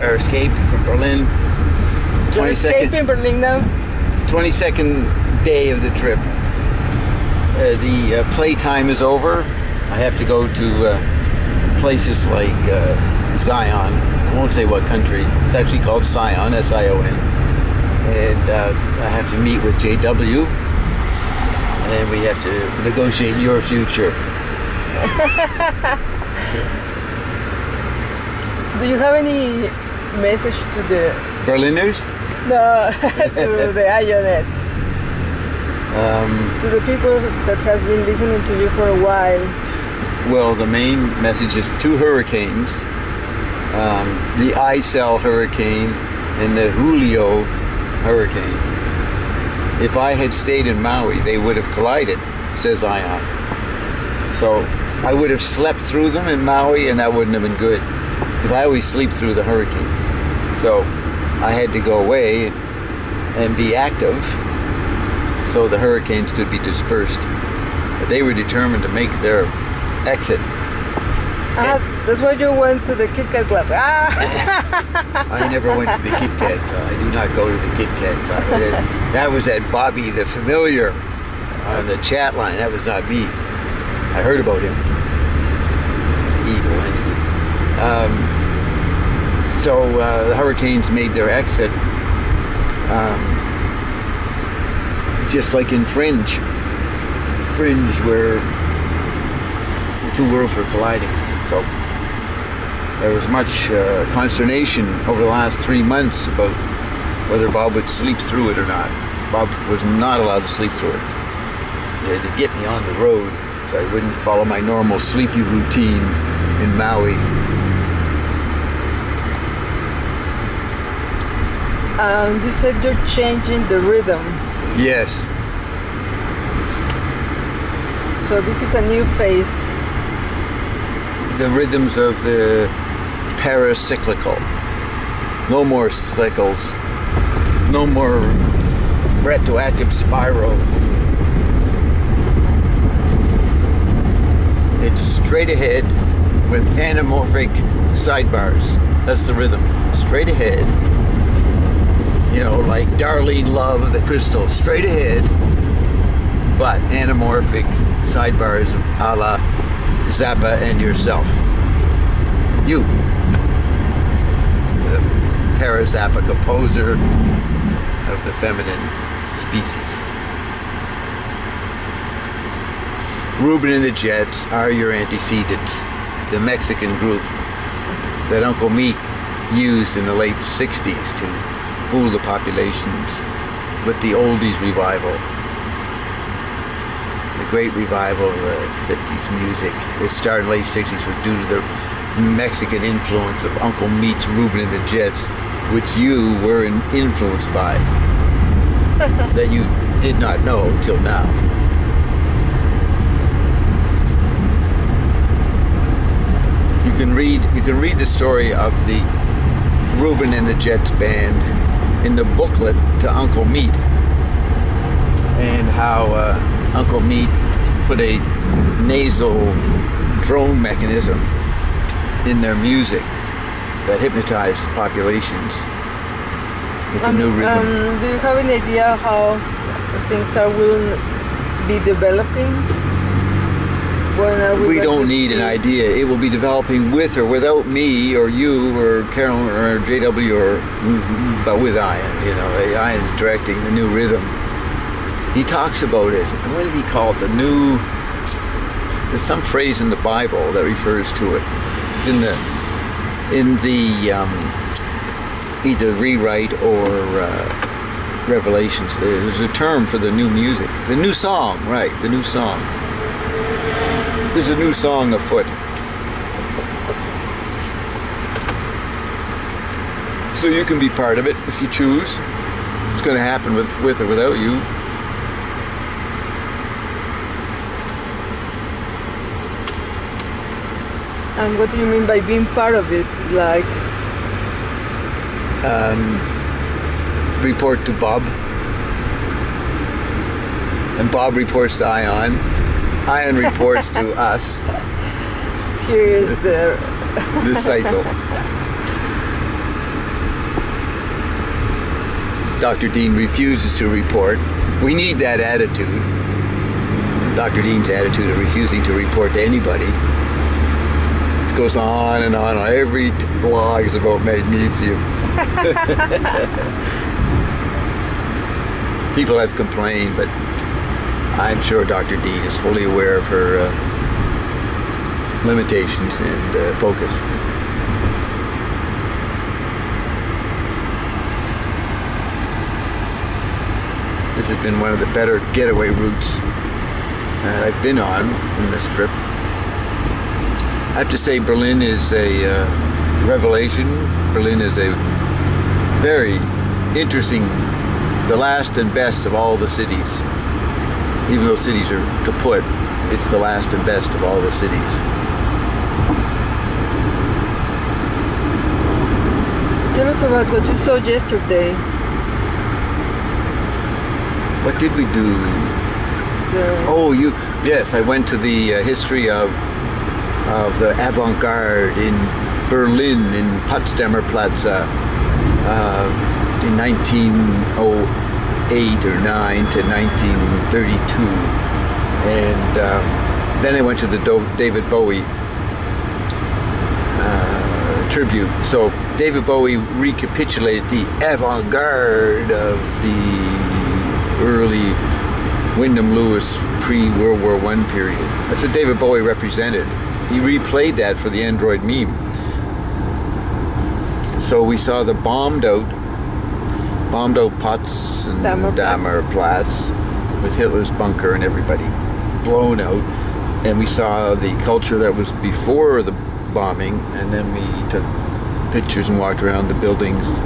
Our escape from Berlin. You're escaping Berlin now? 22nd day of the trip. The playtime is over. I have to go to places like Sion. I won't say what country. It's actually called Sion, S-I-O-N. And I have to meet with JW. And we have to negotiate your future. Do you have any message to the Berliners? No, to the Ionets. To the people that has been listening to you for a while. Well, the main message is two hurricanes. The Isel hurricane and the Julio hurricane. If I had stayed in Maui, they would have collided, says Ion. So I would have slept through them in Maui, and that wouldn't have been good. Because I always sleep through the hurricanes. So I had to go away and be active so the hurricanes could be dispersed. But they were determined to make their exit. That's why you went to the Kit Kat Klub. I never went to the Kit Kat. I do not go to the Kit Kat Club. That was at Bobby the Familiar on the chat line. That was not me. I heard about him. Evil entity. So the hurricanes made their exit, just like in Fringe, where the two worlds were colliding. So there was much consternation over the last 3 months about whether Bob would sleep through it or not. Bob was not allowed to sleep through it. They had to get me on the road so I wouldn't follow my normal sleepy routine in Maui. You said you're changing the rhythm. Yes. So this is a new phase. The rhythms of the paracyclical. No more cycles. No more retroactive spirals. It's straight ahead with anamorphic sidebars. That's the rhythm. Straight ahead. You know, like Darlene Love of the Crystal, straight ahead, but anamorphic sidebars a la Zappa and yourself. You, the para-Zappa composer of the feminine species. Ruben and the Jets are your antecedents, the Mexican group that Uncle Meat used in the late 60s to fool the populations with the oldies revival. The great revival of the 50s music. It started in the late 60s was due to the Mexican influence of Uncle Meat's Ruben and the Jets, which you were influenced by, that you did not know till now. You can read the story of the Ruben and the Jets band in the booklet to Uncle Meat, and how Uncle Meat put a nasal drone mechanism in their music that hypnotized populations with the new rhythm. Do you have any idea how things will be developing? We don't need an idea. It will be developing with or without me or you or Carolyn or JW but with Ian. You know, Ian's directing the new rhythm. He talks about it. What did he call it? There's some phrase in the Bible that refers to it. It's in the either rewrite or Revelations. There's a term for the new music. The new song, right? The new song. There's a new song afoot. So you can be part of it if you choose. It's going to happen with or without you. And what do you mean by being part of it? Like? Report to Bob. And Bob reports to Ion. Ion reports to us. Here is the cycle. Dr. Dean refuses to report. We need that attitude. Dr. Dean's attitude of refusing to report to anybody. It goes on and on. Every blog is about magnesium. People have complained, but I'm sure Dr. Dean is fully aware of her limitations and focus. This has been one of the better getaway routes I've been on this trip. I have to say Berlin is a revelation. Berlin is a very interesting, the last and best of all the cities. Even though cities are kaput, it's the last and best of all the cities. Tell us about what you saw yesterday. What did we do? Yes, I went to the history of the avant-garde in Berlin, in Potsdamer Platz, in 1908 or 9 to 1932. And then I went to the David Bowie tribute. So David Bowie recapitulated the avant-garde of the early Wyndham Lewis pre-World War I period. That's what David Bowie represented. He replayed that for the Android meme. So we saw the bombed out Potsdamer Platz with Hitler's bunker and everybody blown out. And we saw the culture that was before the bombing, and then we took pictures and walked around the buildings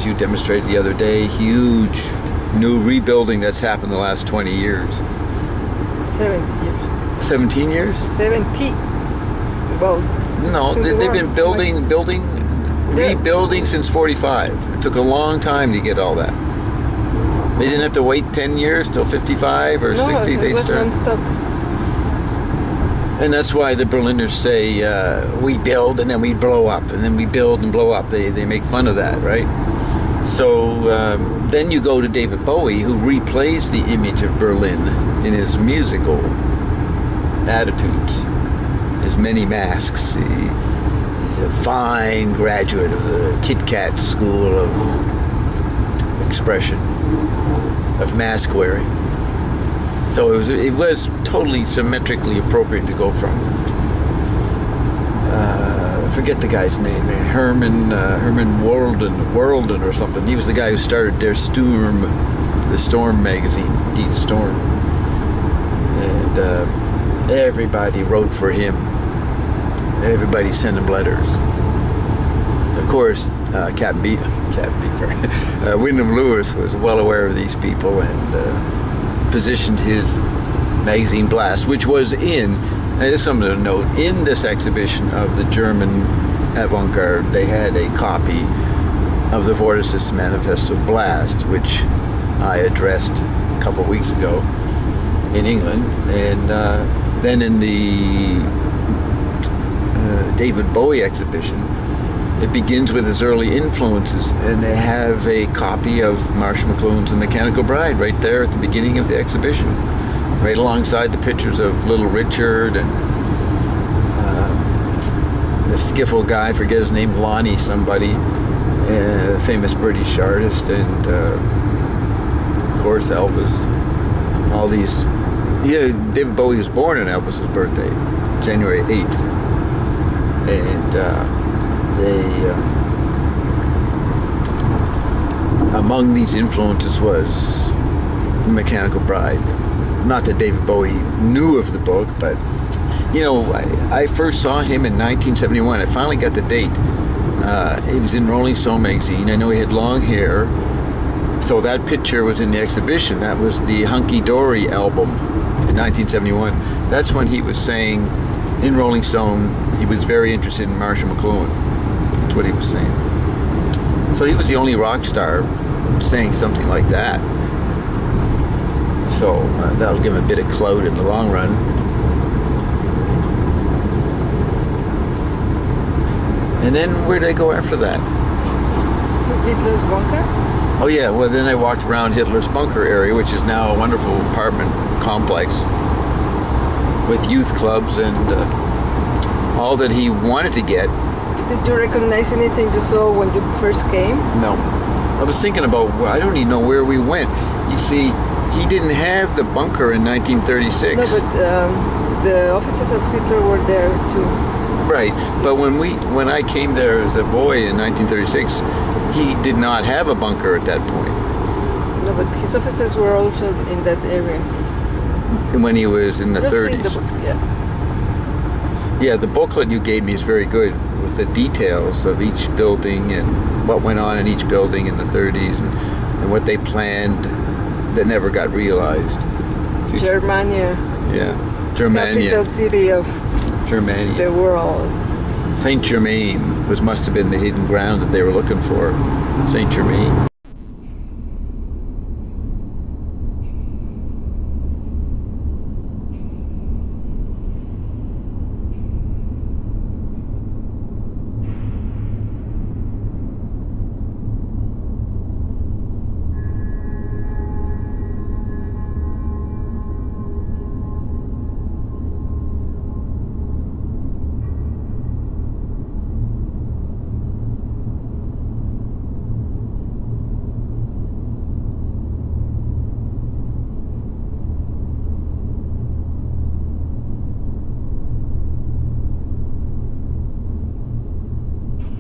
you demonstrated the other day. Huge new rebuilding that's happened the last 20 years. 70 years. 17 years? 70. Well, no, they've been rebuilding since 45. It took a long time to get all that. They didn't have to wait 10 years till 55 or 60. They started non-stop. And that's why the Berliners say we build and then we blow up, and then we build and blow up. They make fun of that, right? So then you go to David Bowie, who replays the image of Berlin in his musical attitudes, his many masks. He's a fine graduate of the Kit Kat school of expression, of mask wearing. So it was totally symmetrically appropriate to go from, forget the guy's name, Herman Worlden or something. He was the guy who started the Storm magazine, Die Storm. And everybody wrote for him. Everybody sent him letters. Of course, Captain Beaver, Wyndham Lewis was well aware of these people and positioned his magazine Blast, which was there's something to note, in this exhibition of the German avant-garde, they had a copy of the Vorticist Manifesto Blast, which I addressed a couple of weeks ago in England. And then in the David Bowie exhibition, it begins with his early influences, and they have a copy of Marshall McLuhan's The Mechanical Bride right there at the beginning of the exhibition, right alongside the pictures of Little Richard and the skiffle guy, I forget his name, Lonnie somebody, famous British artist, and of course Elvis. All these. Yeah, David Bowie was born on Elvis's birthday, January 8th, and among these influences was The Mechanical Bride. Not that David Bowie knew of the book, but I first saw him in 1971. I finally got the date. He was in Rolling Stone magazine. I know he had long hair, so that picture was in the exhibition. That was the Hunky Dory album in 1971. That's when he was saying in Rolling Stone he was very interested in Marshall McLuhan. That's what he was saying. So he was the only rock star saying something like that. So that'll give him a bit of clout in the long run. And then where did I go after that? To Hitler's bunker? Oh yeah, well then I walked around Hitler's bunker area, which is now a wonderful apartment complex with youth clubs and all that he wanted to get. Did you recognize anything you saw when you first came? No. I was thinking about, I don't even know where we went. You see, he didn't have the bunker in 1936. No, but the offices of Hitler were there too. Right, but when I came there as a boy in 1936, he did not have a bunker at that point. No, but his offices were also in that area. When he was in the Just read 30s. the book, yeah. Yeah, the booklet you gave me is very good with the details of each building and what went on in each building in the 30s and what they planned that never got realized. Germania. Yeah, Germania. Capital city of Germania. the world. Saint Germain must have been the hidden ground that they were looking for. Saint Germain.